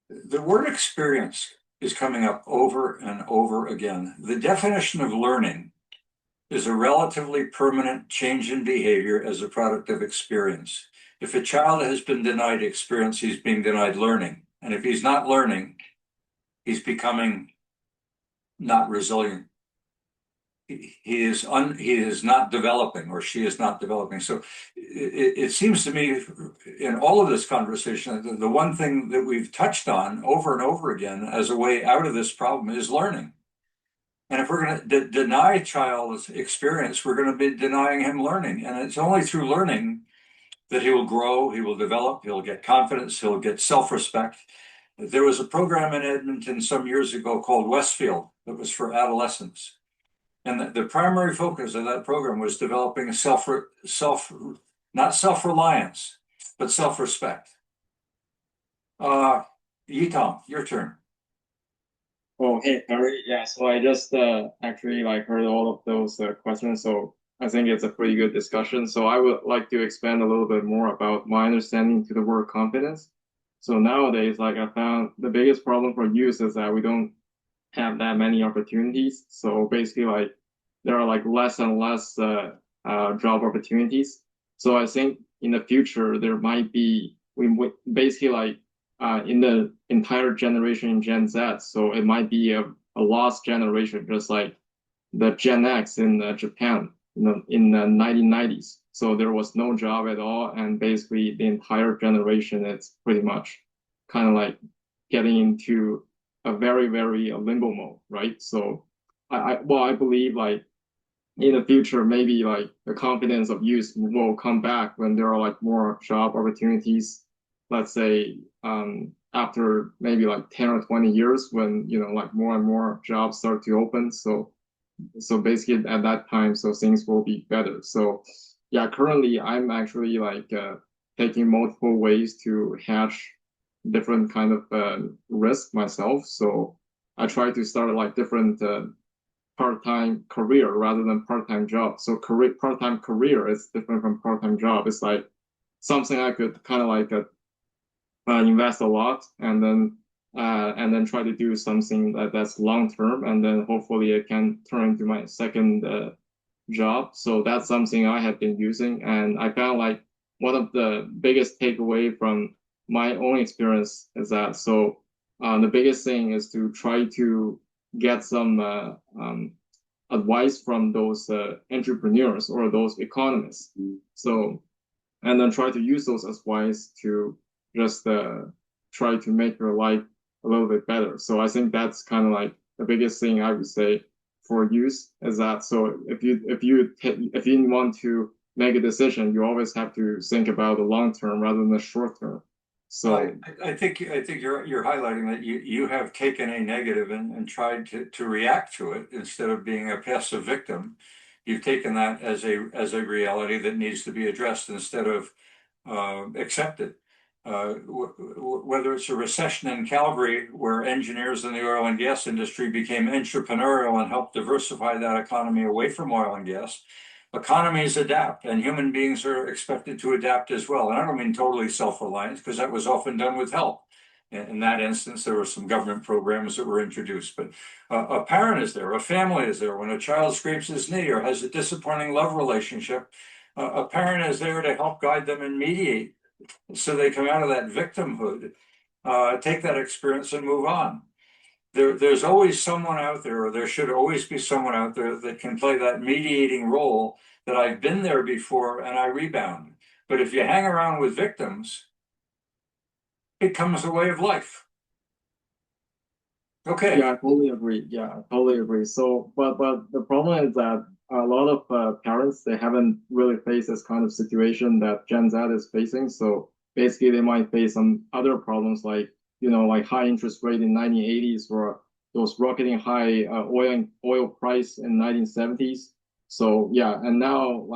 The word experience is coming up over and over again. The definition of learning is a relatively permanent change in behavior as a product of experience. If a child has been denied experience, he's being denied learning. And if he's not learning, he's becoming not resilient. He is not developing, or she is not developing. So it seems to me in all of this conversation, the one thing that we've touched on over and over again as a way out of this problem is learning. And if we're going to deny a child's experience, we're going to be denying him learning. And it's only through learning that he will grow, he will develop, he'll get confidence, he'll get self-respect. There was a program in Edmonton some years ago called Westfield that was for adolescents. And the primary focus of that program was developing not self-reliance, but self-respect. Yitong, your turn. Oh, hey, Harry. Yeah, so I just actually heard all of those questions. So I think it's a pretty good discussion. So I would like to expand a little bit more about my understanding to the word confidence. So nowadays, I found the biggest problem for youth is that we don't have that many opportunities. So basically, there are less and less job opportunities. So I think in the future there might be basically in the entire generation Gen Z. So it might be a lost generation, just like the Gen X in Japan in the 1990s. So there was no job at all, and basically the entire generation is pretty much kind of getting into a very, very limbo mode, right? So I believe in the future, maybe the confidence of youth will come back when there are more job opportunities. Let's say after maybe 10 or 20 years, when more and more jobs start to open. So basically at that time, so things will be better. So yeah, currently I'm actually taking multiple ways to hedge different kind of risk myself. So I try to start different part-time career rather than part-time job. So part-time career is different from part-time job. It's something I could kind of invest a lot and then try to do something that's long-term, and then hopefully it can turn into my second job. So that's something I have been using, and I found one of the biggest takeaway from my own experience is that the biggest thing is to try to get some advice from those entrepreneurs or those economists. So, and then try to use those advice to just try to make your life a little bit better. So I think that's kind of the biggest thing I would say for youth is that. So if you want to make a decision, you always have to think about the long term rather than the short term. So I think you're highlighting that you have taken a negative and tried to react to it instead of being a passive victim. You've taken that as a reality that needs to be addressed instead of accepted. Whether it's a recession in Calgary, where engineers in the oil and gas industry became entrepreneurial and helped diversify that economy away from oil and gas. Economies adapt, and human beings are expected to adapt as well. And I don't mean totally self-reliance, because that was often done with help. In that instance, there were some government programs that were introduced, but a parent is there, a family is there. When a child scrapes his knee or has a disappointing love relationship, a parent is there to help guide them and mediate so they come out of that victimhood, take that experience and move on. There's always someone out there, or there should always be someone out there that can play that mediating role, that I've been there before and I rebound. But if you hang around with victims, it becomes a way of life. Okay. Yeah, I totally agree. So, but the problem is that a lot of parents, they haven't really faced this kind of situation that Gen Z is facing. So basically, they might face some other problems like high interest rate in 1980s, or those rocketing high oil price in 1970s. So yeah, and now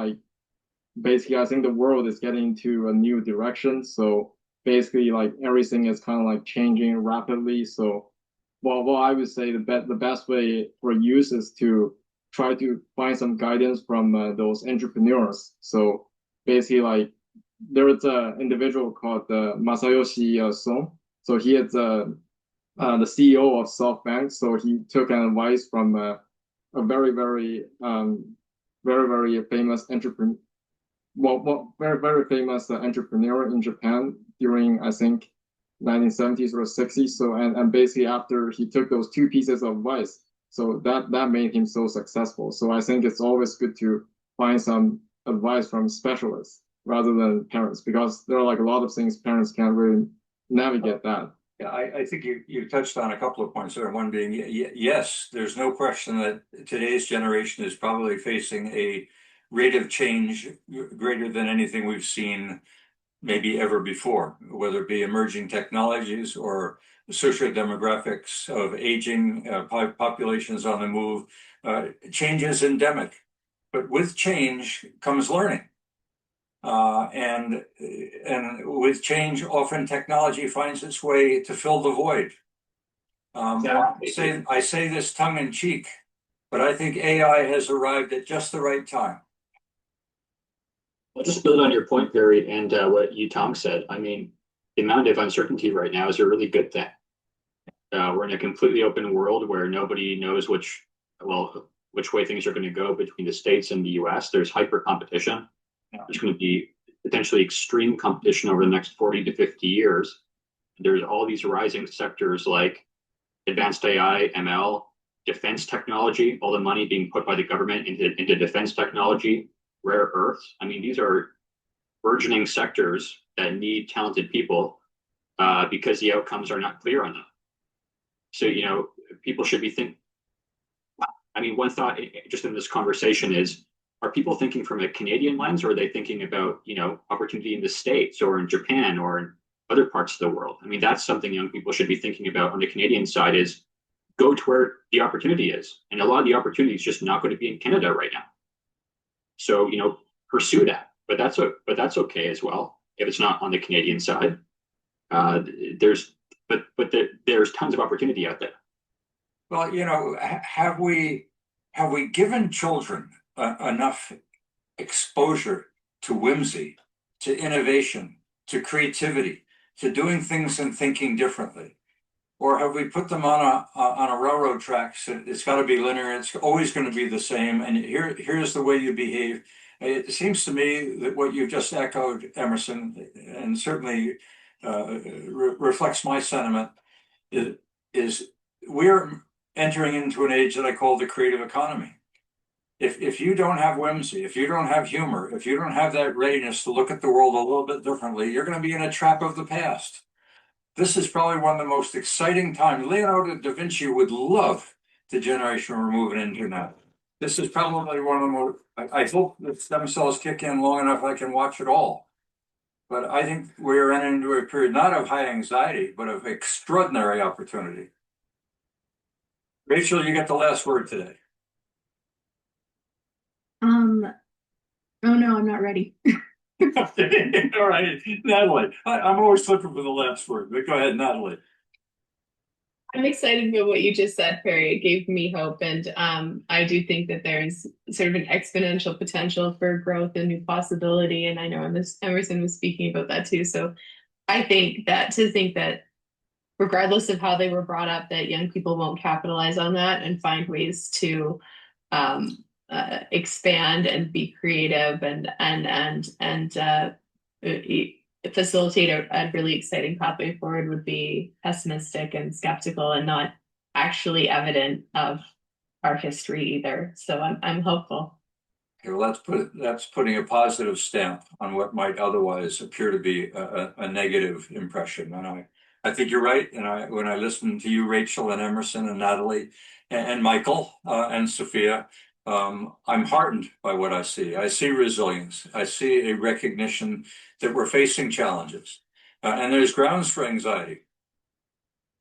basically, I think the world is getting to a new direction. So basically, everything is kind of changing rapidly. So well, I would say the best way for use is to try to find some guidance from those entrepreneurs. So basically, like there is an individual called Masayoshi Son. So he is the CEO of SoftBank. So he took an advice from a very, very, very famous entrepreneur. Well, very, very famous entrepreneur in Japan during, I think, 1970s or 60s. So, and basically after he took those two pieces of advice, so that made him so successful. So I think it's always good to find some advice from specialists rather than parents, because there are like a lot of things parents can't really navigate that. Yeah, I think you touched on a couple of points there. One being, yes, there's no question that today's generation is probably facing a rate of change greater than anything we've seen maybe ever before, whether it be emerging technologies or socio-demographics of aging populations on the move. Change is endemic, but with change comes learning. And with change, often technology finds its way to fill the void. I say this tongue in cheek, but I think AI has arrived at just the right time. I'll just build on your point, Barry, and what you, Tom, said. I mean, the amount of uncertainty right now is a really good thing. We're in a completely open world where nobody knows which way things are going to go between the States and the US. There's hyper competition. There's going to be potentially extreme competition over the next 40 to 50 years. There's all these rising sectors like advanced AI, ML, defense technology, all the money being put by the government into defense technology, rare earths. I mean, these are burgeoning sectors that need talented people because the outcomes are not clear on them. So, people should be thinking. I mean, one thought just in this conversation is, are people thinking from a Canadian lens, or are they thinking about, opportunity in the States or in Japan or in other parts of the world? I mean, that's something young people should be thinking about on the Canadian side, is go to where the opportunity is. And a lot of the opportunity is just not going to be in Canada right now. So, pursue that, but that's okay as well if it's not on the Canadian side. There's tons of opportunity out there. Well, have we given children enough exposure to whimsy, to innovation, to creativity, to doing things and thinking differently? Or have we put them on a railroad track? So it's got to be linear. It's always going to be the same. And here's the way you behave. It seems to me that what you've just echoed, Emerson, and certainly reflects my sentiment, is we're entering into an age that I call the creative economy. If you don't have whimsy, if you don't have humor, if you don't have that readiness to look at the world a little bit differently, you're going to be in a trap of the past. This is probably one of the most exciting times. Leonardo da Vinci would love the generation we're moving into now. This is probably one of the most, I hope the stem cells kick in long enough I can watch it all. But I think we're entering into a period not of high anxiety, but of extraordinary opportunity. Rachel, you get the last word today. Oh no, I'm not ready. All right, Natalie. I'm always looking for the last word, but go ahead, Natalie. I'm excited about what you just said, Perry. It gave me hope, and I do think that there's sort of an exponential potential for growth and new possibility. And I know Emerson was speaking about that too. So I think that regardless of how they were brought up, that young people won't capitalize on that and find ways to expand and be creative and facilitate a really exciting pathway forward would be pessimistic and skeptical and not actually evident of our history either. So I'm hopeful. Okay, well, that's putting a positive stamp on what might otherwise appear to be a negative impression. And I think you're right. And when I listen to you, Rachel and Emerson and Natalie and Michael and Sophia, I'm heartened by what I see. I see resilience. I see a recognition that we're facing challenges, and there's grounds for anxiety.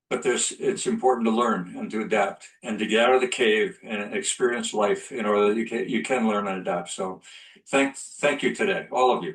But it's important to learn and to adapt and to get out of the cave and experience life in order that you can learn and adapt. So, thank you today, all of you.